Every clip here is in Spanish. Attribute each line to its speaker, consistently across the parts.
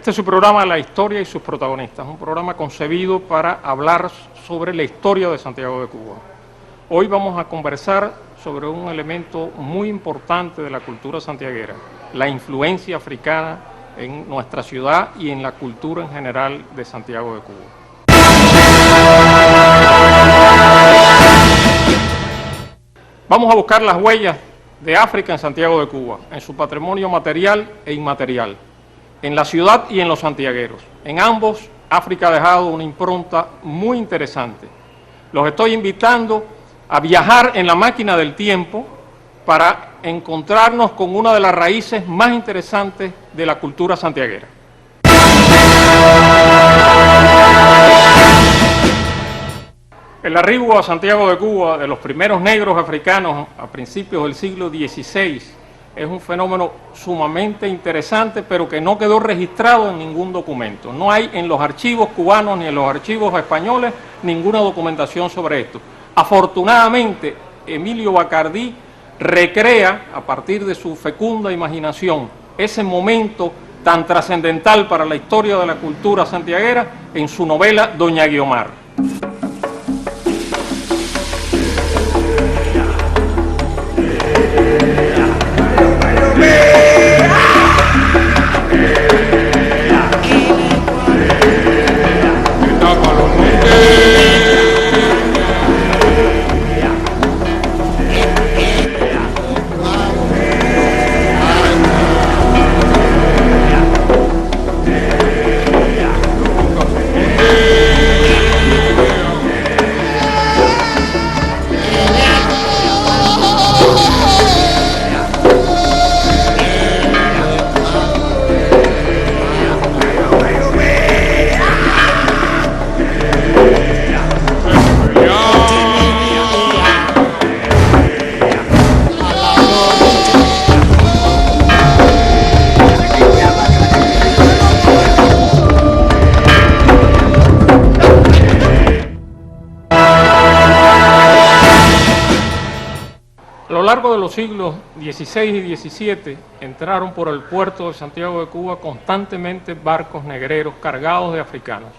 Speaker 1: Este es su programa La Historia y sus protagonistas, un programa concebido para hablar sobre la historia de Santiago de Cuba. Hoy vamos a conversar sobre un elemento muy importante de la cultura santiaguera, la influencia africana en nuestra ciudad y en la cultura en general de Santiago de Cuba. Vamos a buscar las huellas de África en Santiago de Cuba, en su patrimonio material e inmaterial, en la ciudad y en los santiagueros. En ambos, África ha dejado una impronta muy interesante. Los estoy invitando a viajar en la máquina del tiempo para encontrarnos con una de las raíces más interesantes de la cultura santiaguera. El arribo a Santiago de Cuba de los primeros negros africanos a principios del siglo XVI es un fenómeno sumamente interesante, pero que no quedó registrado en ningún documento. No hay en los archivos cubanos ni en los archivos españoles ninguna documentación sobre esto. Afortunadamente, Emilio Bacardí recrea, a partir de su fecunda imaginación, ese momento tan trascendental para la historia de la cultura santiaguera en su novela Doña Guiomar. A lo largo de los siglos XVI y XVII entraron por el puerto de Santiago de Cuba constantemente barcos negreros cargados de africanos.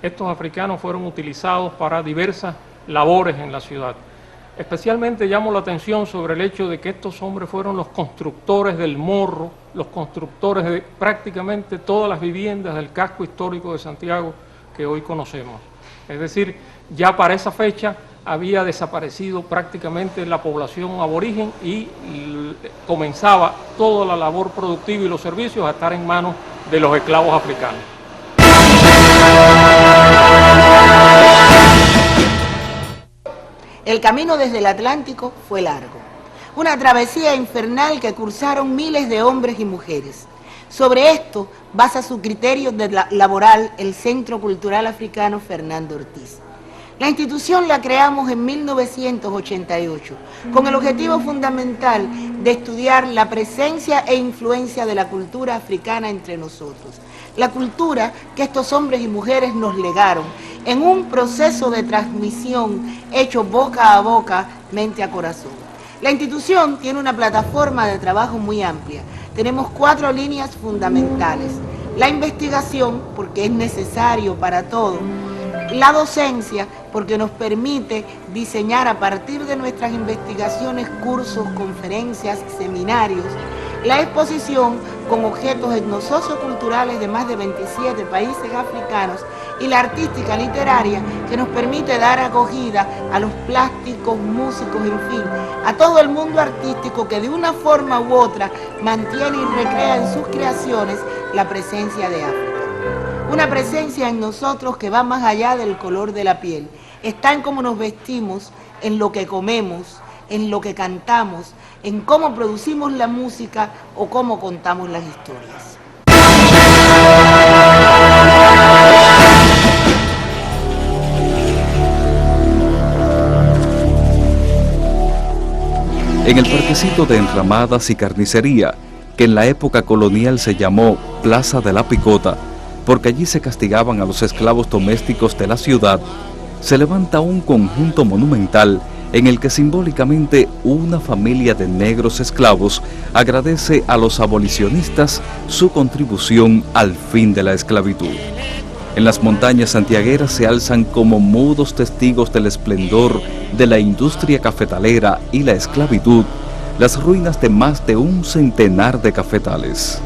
Speaker 1: Estos africanos fueron utilizados para diversas labores en la ciudad. Especialmente llamo la atención sobre el hecho de que estos hombres fueron los constructores del Morro, los constructores de prácticamente todas las viviendas del casco histórico de Santiago que hoy conocemos. Es decir, ya para esa fecha había desaparecido prácticamente la población aborigen y comenzaba toda la labor productiva y los servicios a estar en manos de los esclavos africanos.
Speaker 2: El camino desde el Atlántico fue largo, una travesía infernal que cursaron miles de hombres y mujeres. Sobre esto basa su criterio laboral el Centro Cultural Africano Fernando Ortiz. La institución la creamos en 1988 con el objetivo fundamental de estudiar la presencia e influencia de la cultura africana entre nosotros. La cultura que estos hombres y mujeres nos legaron en un proceso de transmisión hecho boca a boca, mente a corazón. La institución tiene una plataforma de trabajo muy amplia. Tenemos 4 líneas fundamentales. La investigación, porque es necesario para todo. La docencia, porque nos permite diseñar a partir de nuestras investigaciones cursos, conferencias, seminarios. La exposición con objetos etnosocioculturales de más de 27 países africanos y la artística literaria que nos permite dar acogida a los plásticos, músicos, en fin, a todo el mundo artístico que de una forma u otra mantiene y recrea en sus creaciones la presencia de África. Una presencia en nosotros que va más allá del color de la piel. Está en cómo nos vestimos, en lo que comemos, en lo que cantamos, en cómo producimos la música o cómo contamos las historias.
Speaker 3: En el parquecito de enramadas y carnicería, que en la época colonial se llamó Plaza de la Picota, porque allí se castigaban a los esclavos domésticos de la ciudad, se levanta un conjunto monumental en el que simbólicamente una familia de negros esclavos agradece a los abolicionistas su contribución al fin de la esclavitud. En las montañas santiagueras se alzan como mudos testigos del esplendor de la industria cafetalera y la esclavitud las ruinas de más de un centenar de cafetales.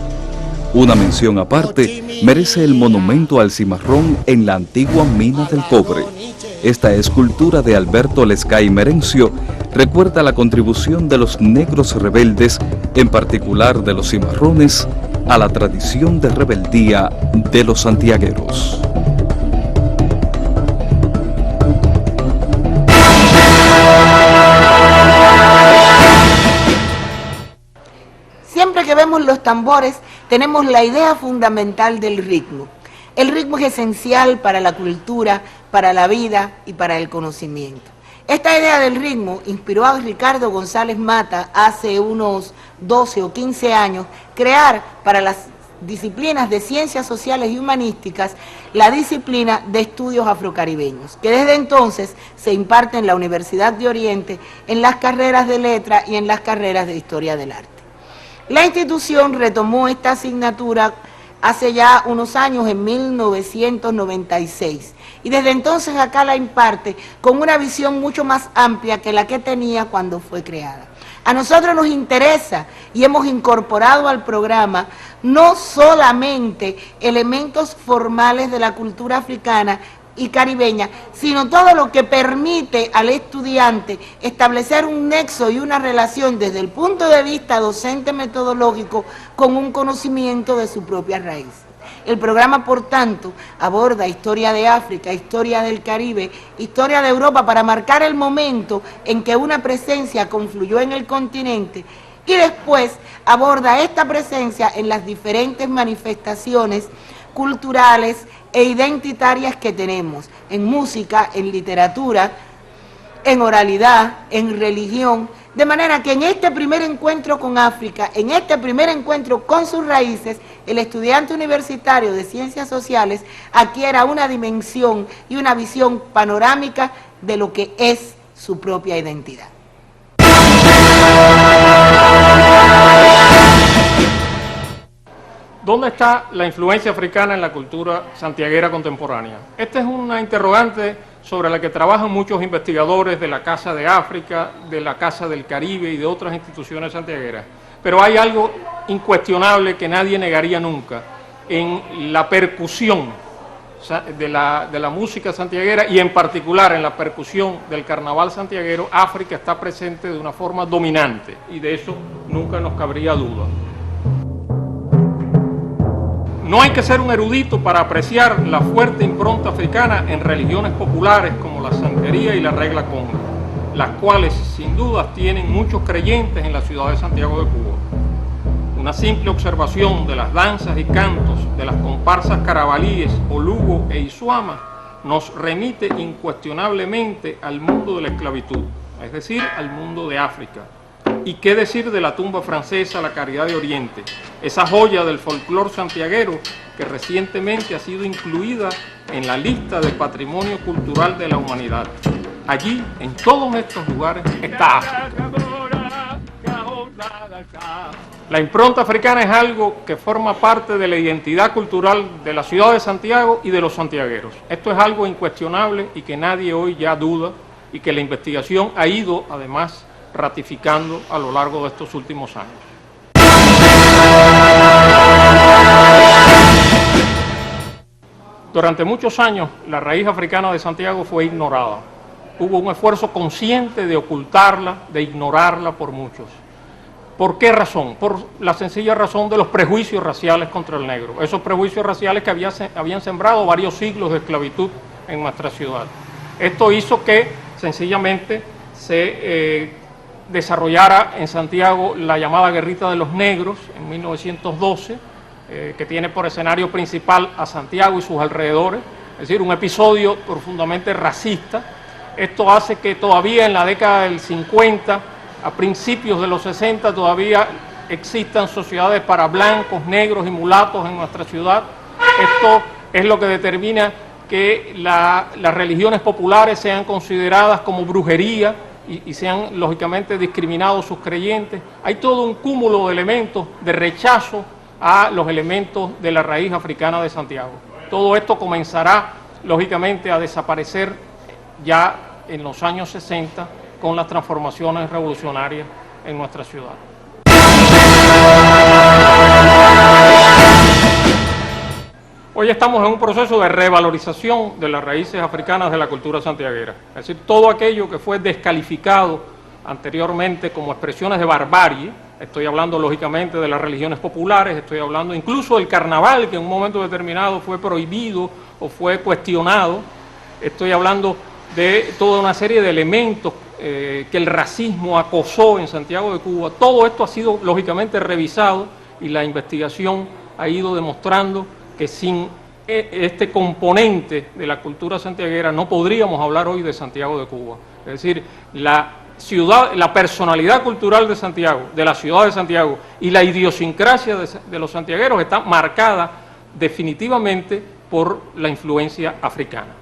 Speaker 3: Una mención aparte merece el monumento al cimarrón en la antigua mina del cobre. Esta escultura de Alberto Lescay Merencio recuerda la contribución de los negros rebeldes, en particular de los cimarrones, a la tradición de rebeldía de los santiagueros.
Speaker 2: Siempre que vemos los tambores, tenemos la idea fundamental del ritmo. El ritmo es esencial para la cultura, para la vida y para el conocimiento. Esta idea del ritmo inspiró a Ricardo González Mata hace unos 12 o 15 años crear para las disciplinas de ciencias sociales y humanísticas la disciplina de estudios afrocaribeños, que desde entonces se imparte en la Universidad de Oriente en las carreras de letra y en las carreras de historia del arte. La institución retomó esta asignatura hace ya unos años, en 1996, y desde entonces acá la imparte con una visión mucho más amplia que la que tenía cuando fue creada. A nosotros nos interesa y hemos incorporado al programa no solamente elementos formales de la cultura africana y caribeña, sino todo lo que permite al estudiante establecer un nexo y una relación desde el punto de vista docente metodológico con un conocimiento de su propia raíz. El programa, por tanto, aborda historia de África, historia del Caribe, historia de Europa, para marcar el momento en que una presencia confluyó en el continente, y después aborda esta presencia en las diferentes manifestaciones culturales e identitarias que tenemos, en música, en literatura, en oralidad, en religión, de manera que en este primer encuentro con África, en este primer encuentro con sus raíces, el estudiante universitario de Ciencias Sociales adquiera una dimensión y una visión panorámica de lo que es su propia identidad.
Speaker 1: ¿Dónde está la influencia africana en la cultura santiaguera contemporánea? Esta es una interrogante sobre la que trabajan muchos investigadores de la Casa de África, de la Casa del Caribe y de otras instituciones santiagueras. Pero hay algo incuestionable que nadie negaría nunca en la percusión de la música santiaguera, y en particular en la percusión del carnaval santiaguero. África está presente de una forma dominante, y de eso nunca nos cabría duda. No hay que ser un erudito para apreciar la fuerte impronta africana en religiones populares como la santería y la regla conga, las cuales sin dudas tienen muchos creyentes en la ciudad de Santiago de Cuba. Una simple observación de las danzas y cantos de las comparsas carabalíes, Olugo e Isuama nos remite incuestionablemente al mundo de la esclavitud, es decir, al mundo de África. ¿Y qué decir de la tumba francesa La Caridad de Oriente, esa joya del folclore santiaguero que recientemente ha sido incluida en la lista del Patrimonio Cultural de la Humanidad? Allí, en todos estos lugares, está África. La impronta africana es algo que forma parte de la identidad cultural de la ciudad de Santiago y de los santiagueros. Esto es algo incuestionable y que nadie hoy ya duda, y que la investigación ha ido, además, ratificando a lo largo de estos últimos años. Durante muchos años, la raíz africana de Santiago fue ignorada. Hubo un esfuerzo consciente de ocultarla, de ignorarla por muchos. ¿Por qué razón? Por la sencilla razón de los prejuicios raciales contra el negro. Esos prejuicios raciales que habían sembrado varios siglos de esclavitud en nuestra ciudad. Esto hizo que, sencillamente, se desarrollara en Santiago la llamada Guerrita de los Negros en 1912, que tiene por escenario principal a Santiago y sus alrededores, es decir, un episodio profundamente racista. Esto hace que todavía en la década del 50, a principios de los 60, todavía existan sociedades para blancos, negros y mulatos en nuestra ciudad. Esto es lo que determina que las religiones populares sean consideradas como brujería y sean lógicamente discriminados sus creyentes. Hay todo un cúmulo de elementos de rechazo a los elementos de la raíz africana de Santiago. Todo esto comenzará lógicamente a desaparecer ya en los años 60 con las transformaciones revolucionarias en nuestra ciudad. Hoy estamos en un proceso de revalorización de las raíces africanas de la cultura santiaguera. Es decir, todo aquello que fue descalificado anteriormente como expresiones de barbarie, estoy hablando lógicamente de las religiones populares, estoy hablando incluso del carnaval, que en un momento determinado fue prohibido o fue cuestionado, estoy hablando de toda una serie de elementos que el racismo acosó en Santiago de Cuba. Todo esto ha sido lógicamente revisado y la investigación ha ido demostrando que sin este componente de la cultura santiaguera no podríamos hablar hoy de Santiago de Cuba. Es decir, la ciudad, la personalidad cultural de Santiago, de la ciudad de Santiago y la idiosincrasia de los santiagueros está marcada definitivamente por la influencia africana.